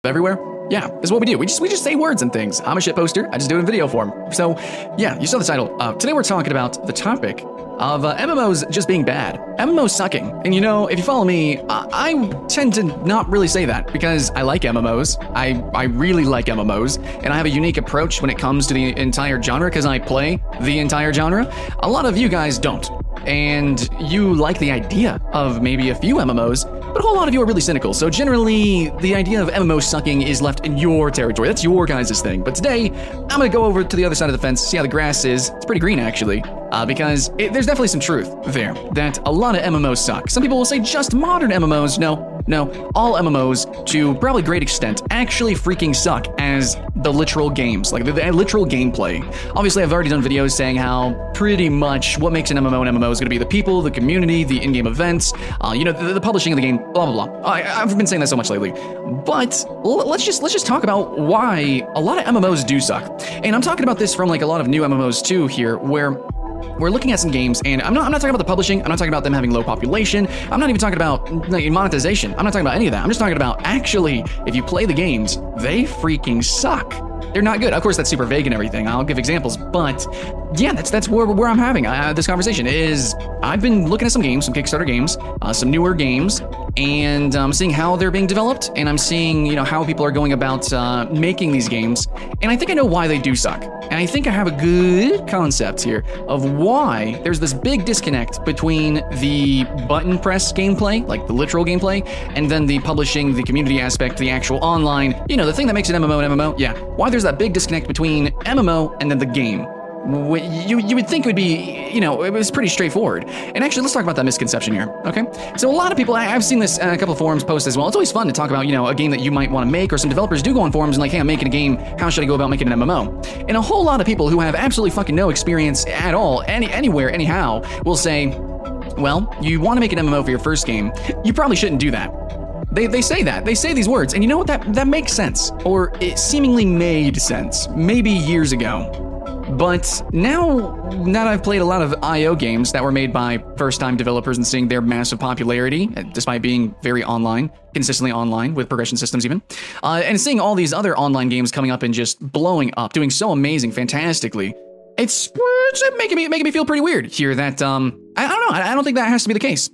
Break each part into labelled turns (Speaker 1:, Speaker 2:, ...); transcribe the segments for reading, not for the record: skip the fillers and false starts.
Speaker 1: everywhere? Yeah, this is what we do. We just say words and things. I'm a shit poster. I just do it in video form. So, yeah, you saw the title. Today we're talking about the topic of MMOs just being bad. MMOs sucking. And you know, if you follow me, I tend to not really say that because I like MMOs. I really like MMOs, and I have a unique approach when it comes to the entire genre because I play the entire genre. A lot of you guys don't. And you like the idea of maybe a few MMOs, but a whole lot of you are really cynical. So generally, the idea of MMOs sucking is left in your territory. That's your guys' thing. But today, I'm going to go over to the other side of the fence, see how the grass is. It's pretty green, actually, because there's definitely some truth there that a lot of MMOs suck. Some people will say just modern MMOs. No, all MMOs, to probably a great extent, actually freaking suck as the literal games, like the literal gameplay. Obviously, I've already done videos saying how pretty much what makes an MMO an MMO is going to be the people, the community, the in-game events, you know, the publishing of the game, blah, blah, blah. I've been saying that so much lately. But let's just talk about why a lot of MMOs do suck. And I'm talking about this from like a lot of new MMOs too here, where we're looking at some games, and I'm not talking about the publishing. I'm not talking about them having low population. I'm not even talking about monetization. I'm not talking about any of that. I'm just talking about actually, if you play the games, they freaking suck. They're not good. Of course, that's super vague and everything. I'll give examples, but yeah, that's where I'm having this conversation. Is I've been looking at some games, some Kickstarter games, some newer games, and I'm seeing how they're being developed, and I'm seeing how people are going about making these games, and I think I know why they do suck. And I think I have a good concept here of why there's this big disconnect between the button press gameplay, like the literal gameplay, and then the publishing, the community aspect, the actual online, the thing that makes an MMO. Yeah, why there's that big disconnect between MMO and then the game. You would think it would be, it was pretty straightforward. And actually, let's talk about that misconception here, okay? So a lot of people, I've seen this in a couple of forums posts as well. It's always fun to talk about, a game that you might want to make, or some developers do go on forums and like, hey, I'm making a game. How should I go about making an MMO? And a whole lot of people who have absolutely fucking no experience at all, anywhere, anyhow, will say, well, you want to make an MMO for your first game. You probably shouldn't do that. They say that. They say these words. And you know what? That makes sense. Or it seemingly made sense. Maybe years ago. But now that I've played a lot of IO games that were made by first-time developers and seeing their massive popularity, despite being very online, consistently online with progression systems even, and seeing all these other online games coming up and just blowing up, doing so amazing, fantastically, it's making me feel pretty weird here that, I don't know, I don't think that has to be the case.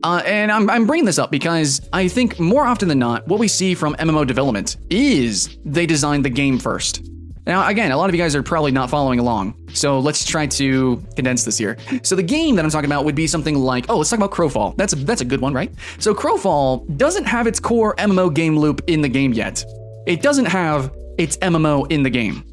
Speaker 1: And I'm bringing this up because I think more often than not, what we see from MMO development is they design the game first. Now, again, a lot of you guys are probably not following along, so let's try to condense this here. So the game that I'm talking about would be something like, let's talk about Crowfall. That's a good one, right? So Crowfall doesn't have its core MMO game loop in the game yet. It doesn't have its MMO in the game.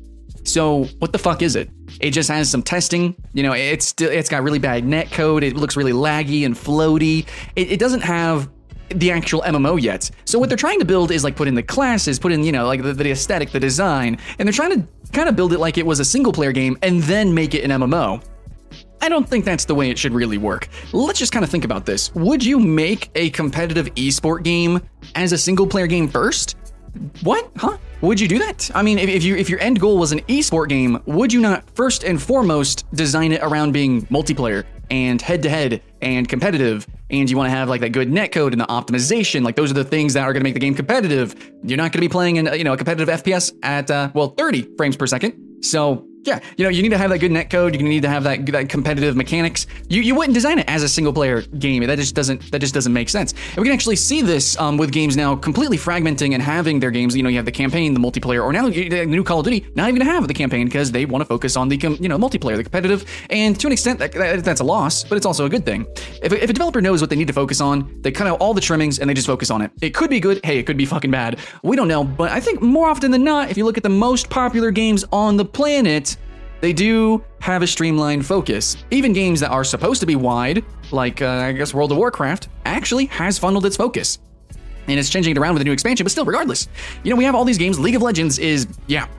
Speaker 1: So what the fuck is it? It just has some testing. It's got really bad net code. It looks really laggy and floaty. It doesn't have the actual MMO yet. So what they're trying to build is like put in the classes, put in, like the aesthetic, the design, and they're trying to kind of build it like it was a single player game and then make it an MMO. I don't think that's the way it should really work. Let's just kind of think about this. Would you make a competitive esport game as a single player game first? What? Huh? Would you do that? I mean, if your end goal was an esport game, would you not first and foremost design it around being multiplayer and head-to-head and competitive, and you want to have like that good netcode and the optimization? Like those are the things that are going to make the game competitive. You're not going to be playing in a competitive FPS at 30 frames per second. So yeah, you need to have that good netcode. You need to have that competitive mechanics. You wouldn't design it as a single player game. That just doesn't make sense. And we can actually see this with games now completely fragmenting and having their games. You have the campaign, the multiplayer, or now the new Call of Duty not even gonna have the campaign because they want to focus on the multiplayer, the competitive. And to an extent, that's a loss, but it's also a good thing. If a developer knows what they need to focus on, they cut out all the trimmings and they just focus on it. It could be good. Hey, it could be fucking bad. We don't know. But I think more often than not, if you look at the most popular games on the planet, they do have a streamlined focus. Even games that are supposed to be wide, like I guess World of Warcraft, actually has funneled its focus. And it's changing it around with a new expansion, but still, regardless. We have all these games. League of Legends is,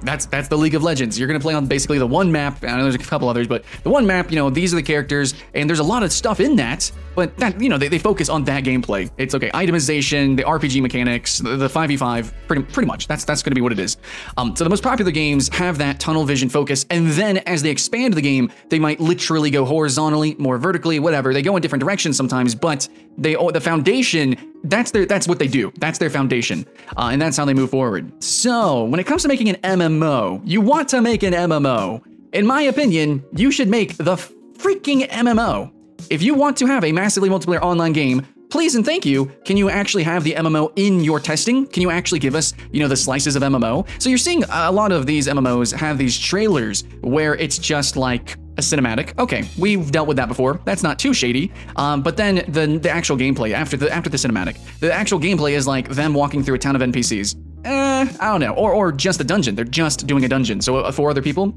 Speaker 1: that's the League of Legends. You're going to play on basically the one map. I know there's a couple others, but the one map, these are the characters, and there's a lot of stuff in that, but that, they focus on that gameplay. It's okay, itemization, the RPG mechanics, the 5v5, pretty much. That's going to be what it is. So the most popular games have that tunnel vision focus, and then as they expand the game, they might literally go horizontally, more vertically, whatever. They go in different directions sometimes, but the foundation, that's what they do. That's their foundation. And that's how they move forward. So when it comes to making an MMO, you want to make an MMO. In my opinion, you should make the freaking MMO. If you want to have a massively multiplayer online game, please and thank you, can you actually have the MMO in your testing? Can you actually give us, the slices of MMO? So you're seeing a lot of these MMOs have these trailers where it's just like a cinematic. Okay, we've dealt with that before. That's not too shady. But then the actual gameplay after the cinematic, the actual gameplay is like them walking through a town of NPCs. I don't know. Or just a dungeon. They're just doing a dungeon. So 4 other people.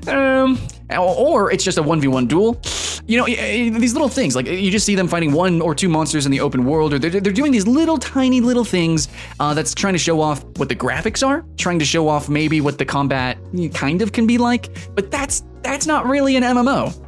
Speaker 1: Or it's just a 1v1 duel. These little things, like you just see them fighting 1 or 2 monsters in the open world, or they're doing these little tiny little things that's trying to show off what the graphics are, trying to show off maybe what the combat kind of can be like, but that's not really an MMO.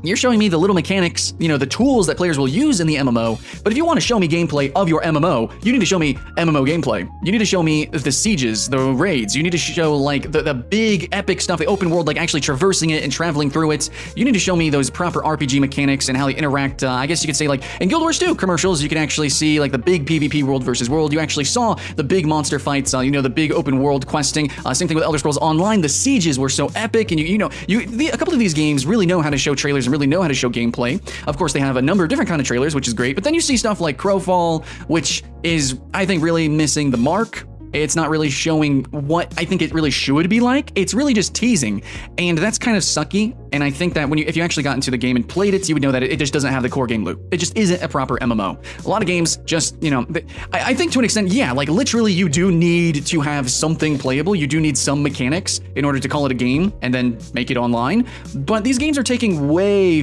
Speaker 1: You're showing me the little mechanics, the tools that players will use in the MMO, but if you want to show me gameplay of your MMO, you need to show me MMO gameplay. You need to show me the sieges, the raids. You need to show like the big epic stuff, the open world, like actually traversing it and traveling through it. You need to show me those proper RPG mechanics and how they interact. I guess you could say like in Guild Wars 2 commercials, you can actually see like the big PvP world versus world. You actually saw the big monster fights, the big open world questing. Same thing with Elder Scrolls Online. The sieges were so epic, and a couple of these games really know how to show trailers and really know how to show gameplay. Of course, they have a number of different kind of trailers, which is great, but then you see stuff like Crowfall, which is, I think, really missing the mark. It's not really showing what I think it really should be like. It's really just teasing, and that's kind of sucky. And I think that if you actually got into the game and played it, you would know that it just doesn't have the core game loop. It just isn't a proper MMO. A lot of games just, I think to an extent, yeah, like literally you do need to have something playable. You do need some mechanics in order to call it a game and then make it online. But these games are taking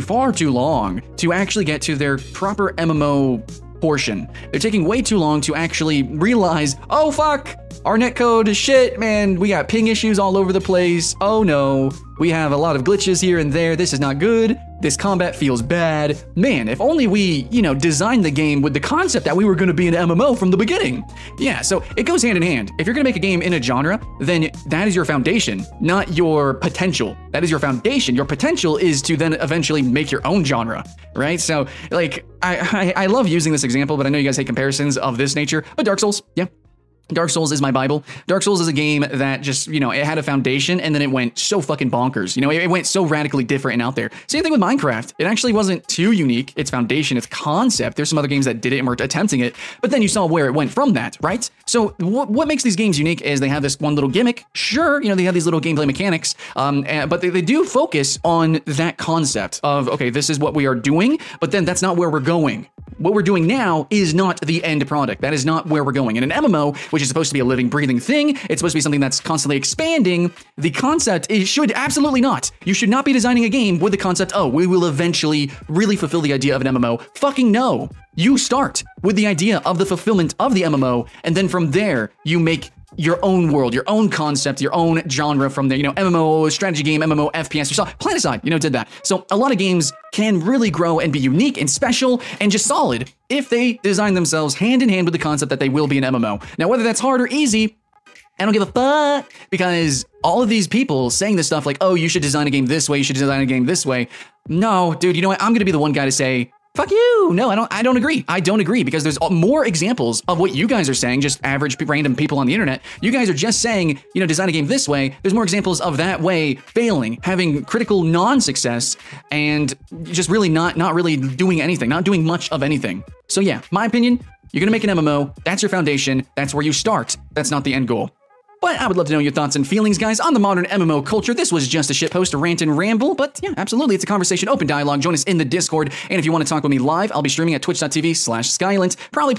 Speaker 1: far too long to actually get to their proper MMO portion. They're taking way too long to actually realize, oh fuck, our netcode is shit, man. We got ping issues all over the place. Oh no, we have a lot of glitches here and there. This is not good. This combat feels bad. Man, if only we, designed the game with the concept that we were going to be an MMO from the beginning. Yeah, so it goes hand in hand. If you're going to make a game in a genre, then that is your foundation, not your potential. That is your foundation. Your potential is to then eventually make your own genre, right? So, like, I love using this example, but I know you guys hate comparisons of this nature, but Dark Souls, yeah. Dark Souls is my Bible. Dark Souls is a game that just, it had a foundation and then it went so fucking bonkers. It went so radically different and out there. Same thing with Minecraft. It actually wasn't too unique. Its foundation, its concept. There's some other games that did it and were attempting it, but then you saw where it went from that, right? So what makes these games unique is they have this one little gimmick. Sure, they have these little gameplay mechanics, but they do focus on that concept of, okay, this is what we are doing, but then that's not where we're going. What we're doing now is not the end product. That is not where we're going. In an MMO, which is supposed to be a living, breathing thing, it's supposed to be something that's constantly expanding. The concept should absolutely not. You should not be designing a game with the concept, oh, we will eventually really fulfill the idea of an MMO. Fucking no. You start with the idea of the fulfillment of the MMO, and then from there, you make your own world, your own concept, your own genre from there. MMO, strategy game, MMO, FPS. You saw Planetside, did that. So a lot of games can really grow and be unique and special and just solid if they design themselves hand in hand with the concept that they will be an MMO. Now, whether that's hard or easy, I don't give a fuck, because all of these people saying this stuff like, oh, you should design a game this way, you should design a game this way. No, dude, you know what? I'm going to be the one guy to say, fuck you. No, I don't agree. I don't agree, because there's more examples of what you guys are saying, just average random people on the internet. You guys are just saying, design a game this way. There's more examples of that way failing, having critical non-success, and just really not really doing anything, not doing much of anything. So yeah, my opinion, you're going to make an MMO. That's your foundation. That's where you start. That's not the end goal. But I would love to know your thoughts and feelings, guys, on the modern MMO culture. This was just a shitpost, a rant and ramble, but yeah, absolutely, it's a conversation, open dialogue. Join us in the Discord, and if you want to talk with me live, I'll be streaming at twitch.tv/Skylint, probably